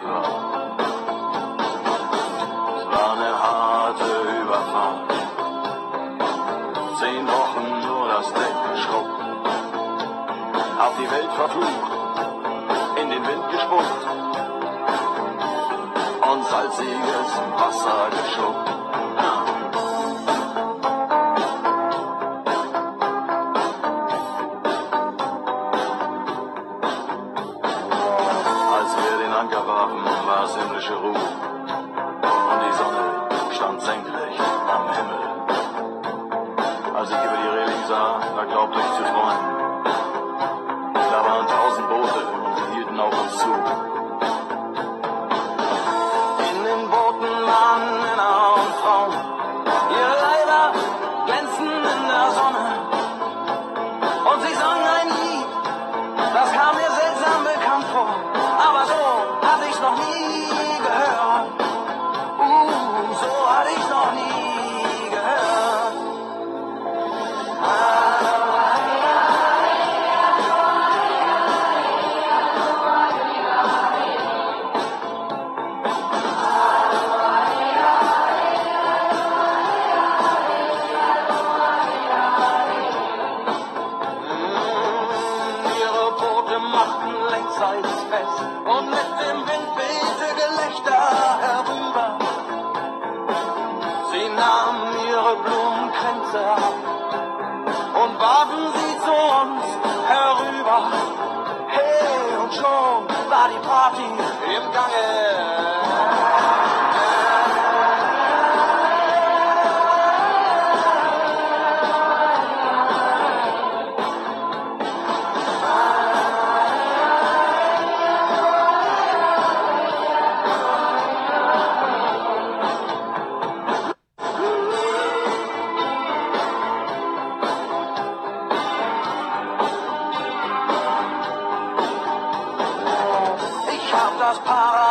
Es war eine harte Überfahrt. 10 Wochen nur das Deck geschrubbt. Hab die Welt verflucht, in den Wind gespuckt und salziges Wasser geschluckt. Als wir den Anker warfen, war es himmlische Ruhe und die Sonne stand senkrecht am Himmel. Als ich über die Reling sah, da glaubte ich zu träumen. Da waren 1000 Boote und sie hielten auf uns zu. In den Booten waren Männer und Frauen. Ihre Leiber glänzten in der Sonne. Und sie sangen ein Lied, das kam mir seltsam bekannt vor. Aber so hatte ich's noch nie gehört. So hatte ich's noch nie gehört. Ihre Boote machten längsseits fest und mit dem Wind wehte Gelächter herüber. Sie nahmen ihre Blumenkränze ab und warfen sie zu uns herüber. Hey, und schon war die Party im Gange. Ich hab das Paradies